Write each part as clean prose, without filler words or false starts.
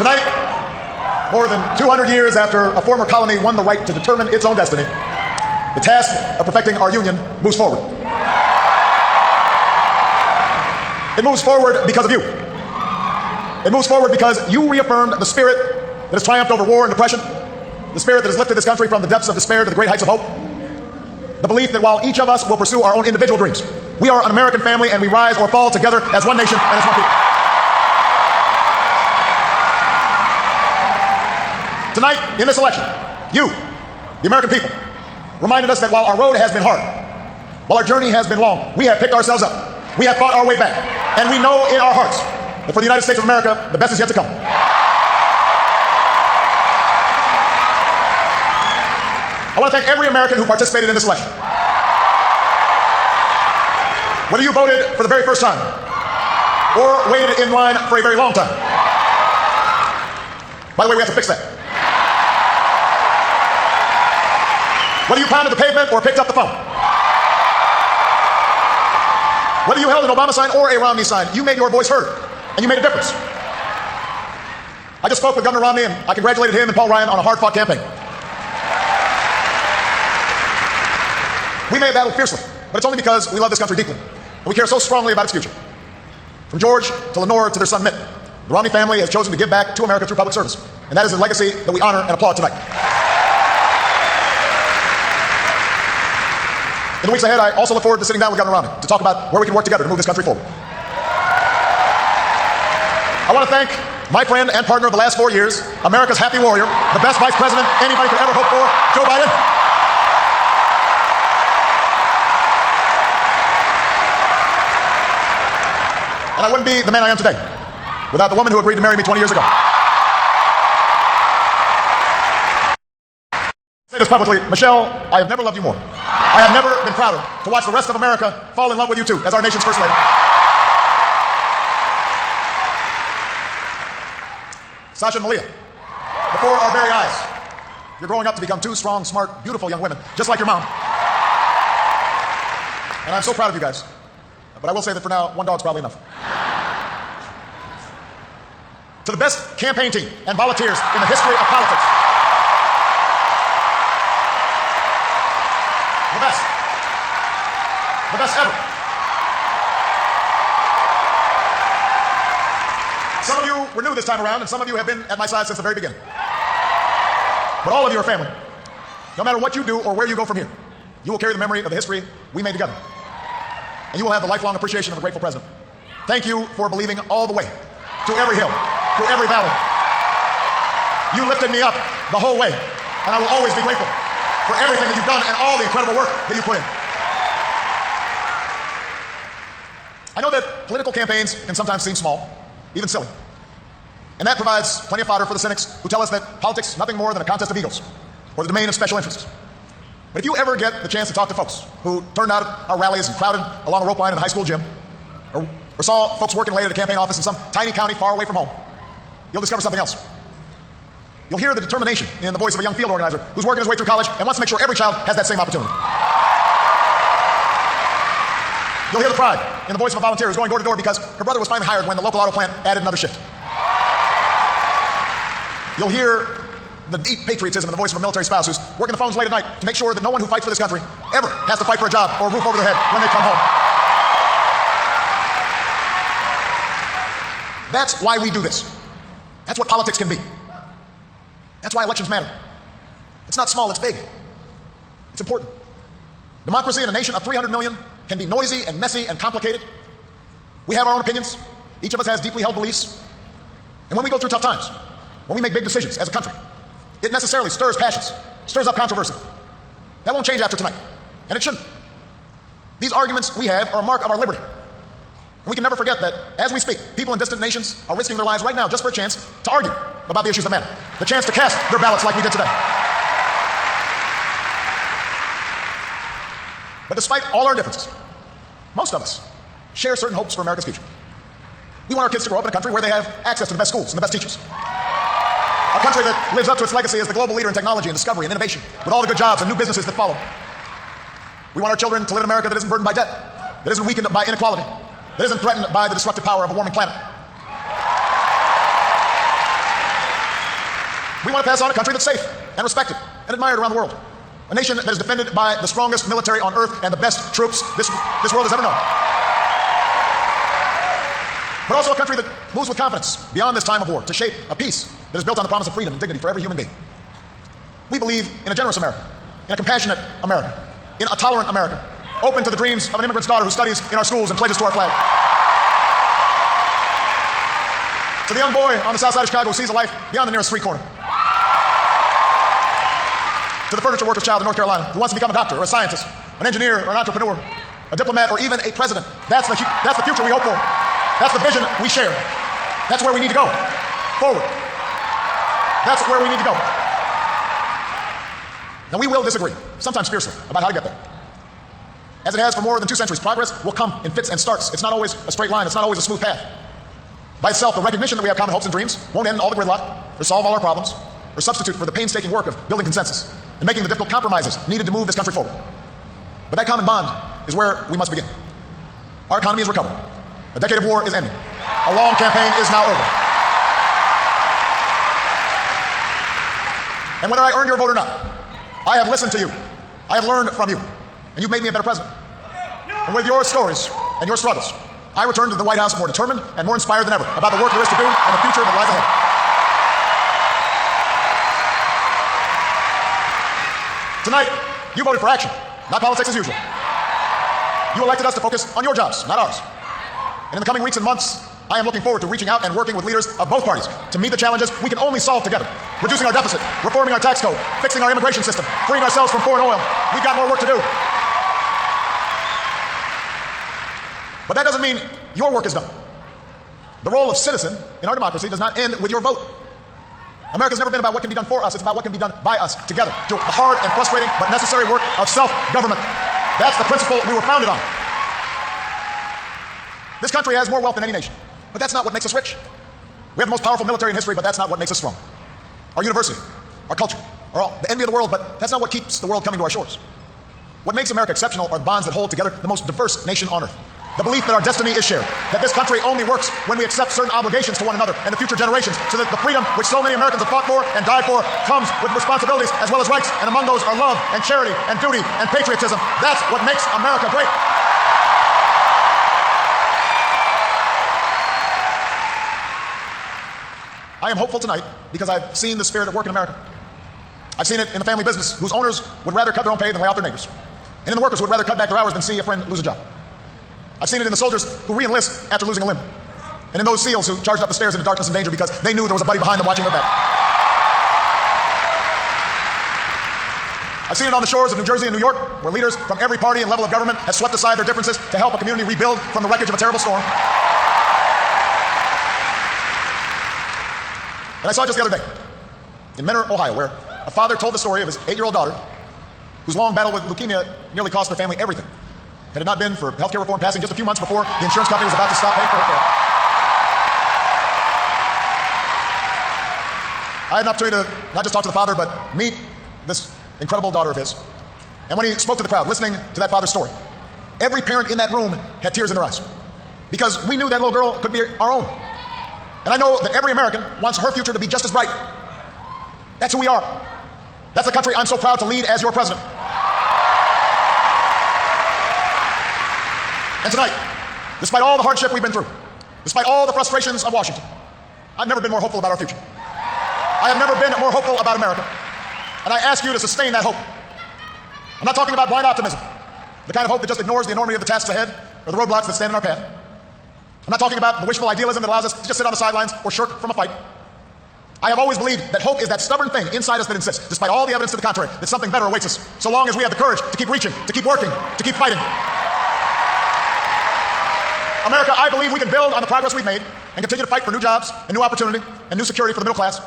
Tonight, more than 200 years after a former colony won the right to determine its own destiny, the task of perfecting our union moves forward. It moves forward because of you. It moves forward because you reaffirmed the spirit that has triumphed over war and depression, the spirit that has lifted this country from the depths of despair to the great heights of hope, the belief that while each of us will pursue our own individual dreams, we are an American family and we rise or fall together as one nation and as one people. Tonight, in this election, you, the American people, reminded us that while our road has been hard, while our journey has been long, we have picked ourselves up, we have fought our way back, and we know in our hearts that for the United States of America, the best is yet to come. I want to thank every American who participated in this election. Whether you voted for the very first time or waited in line for a very long time. By the way, we have to fix that. Whether you pounded the pavement or picked up the phone. Whether you held an Obama sign or a Romney sign, you made your voice heard, and you made a difference. I just spoke with Governor Romney, and I congratulated him and Paul Ryan on a hard-fought campaign. We may have battled fiercely, but it's only because we love this country deeply, and we care so strongly about its future. From George to Lenore to their son Mitt, the Romney family has chosen to give back to America through public service, and that is a legacy that we honor and applaud tonight. In the weeks ahead, I also look forward to sitting down with Governor Romney to talk about where we can work together to move this country forward. I want to thank my friend and partner of the last 4 years, America's happy warrior, the best vice president anybody could ever hope for, Joe Biden. And I wouldn't be the man I am today without the woman who agreed to marry me 20 years ago. I say this publicly, Michelle, I have never loved you more. I have never been prouder to watch the rest of America fall in love with you too, as our nation's First Lady. Sasha and Malia, before our very eyes, you're growing up to become two strong, smart, beautiful young women, just like your mom. And I'm so proud of you guys. But I will say that for now, one dog's probably enough. To the best campaign team and volunteers in the history of politics. The best. The best ever. Some of you were new this time around, and some of you have been at my side since the very beginning. But all of you are family. No matter what you do or where you go from here, you will carry the memory of the history we made together. And you will have the lifelong appreciation of a grateful president. Thank you for believing all the way, to every hill, to every valley. You lifted me up the whole way, and I will always be grateful for everything that you've done and all the incredible work that you put in. I know that political campaigns can sometimes seem small, even silly. And that provides plenty of fodder for the cynics who tell us that politics is nothing more than a contest of egos or the domain of special interests. But if you ever get the chance to talk to folks who turned out at our rallies and crowded along a rope line in the high school gym, or saw folks working late at a campaign office in some tiny county far away from home, you'll discover something else. You'll hear the determination in the voice of a young field organizer who's working his way through college and wants to make sure every child has that same opportunity. You'll hear the pride in the voice of a volunteer who's going door to door because her brother was finally hired when the local auto plant added another shift. You'll hear the deep patriotism in the voice of a military spouse who's working the phones late at night to make sure that no one who fights for this country ever has to fight for a job or a roof over their head when they come home. That's why we do this. That's what politics can be. That's why elections matter. It's not small, it's big. It's important. Democracy in a nation of 300 million can be noisy and messy and complicated. We have our own opinions. Each of us has deeply held beliefs. And when we go through tough times, when we make big decisions as a country, it necessarily stirs passions, stirs up controversy. That won't change after tonight, and it shouldn't. These arguments we have are a mark of our liberty. And we can never forget that, as we speak, people in distant nations are risking their lives right now just for a chance to argue about the issues that matter, the chance to cast their ballots like we did today. But despite all our differences, most of us share certain hopes for America's future. We want our kids to grow up in a country where they have access to the best schools and the best teachers. A country that lives up to its legacy as the global leader in technology and discovery and innovation, with all the good jobs and new businesses that follow. We want our children to live in America that isn't burdened by debt, that isn't weakened by inequality, that isn't threatened by the destructive power of a warming planet. We want to pass on a country that's safe and respected and admired around the world. A nation that is defended by the strongest military on earth and the best troops this world has ever known. But also a country that moves with confidence beyond this time of war to shape a peace that is built on the promise of freedom and dignity for every human being. We believe in a generous America, in a compassionate America, in a tolerant America, open to the dreams of an immigrant's daughter who studies in our schools and pledges to our flag. To the young boy on the south side of Chicago who sees a life beyond the nearest street corner. To the furniture worker's child in North Carolina who wants to become a doctor or a scientist, an engineer or an entrepreneur, a diplomat or even a president. That's the future we hope for. That's the vision we share. That's where we need to go. Forward. That's where we need to go. Now we will disagree, sometimes fiercely, about how to get there. As it has for more than 2 centuries, progress will come in fits and starts. It's not always a straight line. It's not always a smooth path. By itself, the recognition that we have common hopes and dreams won't end all the gridlock or solve all our problems or substitute for the painstaking work of building consensus and making the difficult compromises needed to move this country forward. But that common bond is where we must begin. Our economy is recovering. A decade of war is ending. A long campaign is now over. And whether I earned your vote or not, I have listened to you. I have learned from you. And you've made me a better president. And with your stories and your struggles, I return to the White House more determined and more inspired than ever about the work there is to do and the future that lies ahead. Tonight, you voted for action, not politics as usual. You elected us to focus on your jobs, not ours. And in the coming weeks and months, I am looking forward to reaching out and working with leaders of both parties to meet the challenges we can only solve together. Reducing our deficit, reforming our tax code, fixing our immigration system, freeing ourselves from foreign oil. We've got more work to do. But that doesn't mean your work is done. The role of citizen in our democracy does not end with your vote. America's never been about what can be done for us. It's about what can be done by us together. The hard and frustrating but necessary work of self-government. That's the principle we were founded on. This country has more wealth than any nation, but that's not what makes us rich. We have the most powerful military in history, but that's not what makes us strong. Our university, our culture, are all the envy of the world, but that's not what keeps the world coming to our shores. What makes America exceptional are the bonds that hold together the most diverse nation on earth. The belief that our destiny is shared, that this country only works when we accept certain obligations to one another and the future generations, so that the freedom which so many Americans have fought for and died for comes with responsibilities as well as rights, and among those are love and charity and duty and patriotism. That's what makes America great. I am hopeful tonight because I've seen the spirit at work in America. I've seen it in the family business whose owners would rather cut their own pay than lay off their neighbors, and in the workers who would rather cut back their hours than see a friend lose a job. I've seen it in the soldiers who re-enlist after losing a limb, and in those SEALs who charged up the stairs into darkness and danger because they knew there was a buddy behind them watching their back. I've seen it on the shores of New Jersey and New York, where leaders from every party and level of government have swept aside their differences to help a community rebuild from the wreckage of a terrible storm. And I saw it just the other day in Mentor, Ohio, where a father told the story of his 8-year-old daughter whose long battle with leukemia nearly cost their family everything. Had it not been for healthcare reform passing just a few months before the insurance company was about to stop paying for her care. I had an opportunity to not just talk to the father, but meet this incredible daughter of his. And when he spoke to the crowd, listening to that father's story, every parent in that room had tears in their eyes, because we knew that little girl could be our own. And I know that every American wants her future to be just as bright. That's who we are. That's the country I'm so proud to lead as your president. And tonight, despite all the hardship we've been through, despite all the frustrations of Washington, I've never been more hopeful about our future. I have never been more hopeful about America. And I ask you to sustain that hope. I'm not talking about blind optimism, the kind of hope that just ignores the enormity of the tasks ahead or the roadblocks that stand in our path. I'm not talking about the wishful idealism that allows us to just sit on the sidelines or shirk from a fight. I have always believed that hope is that stubborn thing inside us that insists, despite all the evidence to the contrary, that something better awaits us, so long as we have the courage to keep reaching, to keep working, to keep fighting. America, I believe we can build on the progress we've made and continue to fight for new jobs and new opportunity and new security for the middle class.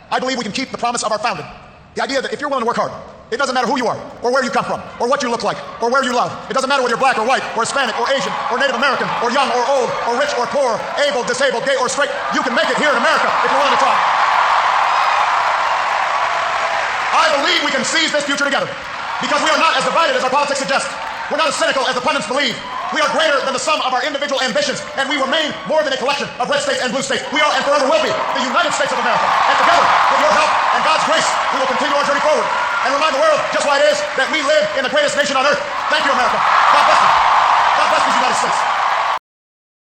I believe we can keep the promise of our founding. The idea that if you're willing to work hard, it doesn't matter who you are, or where you come from, or what you look like, or where you love. It doesn't matter whether you're black or white, or Hispanic, or Asian, or Native American, or young or old, or rich or poor, able, disabled, gay or straight. You can make it here in America if you're willing to try. I believe we can seize this future together, because we are not as divided as our politics suggest. We're not as cynical as the pundits believe. We are greater than the sum of our individual ambitions, and we remain more than a collection of red states and blue states. We are and forever will be the United States of America. And together, with your help, and God's grace, we will continue our journey forward and remind the world just why it is that we live in the greatest nation on earth. Thank you, America. God bless you. God bless these United States.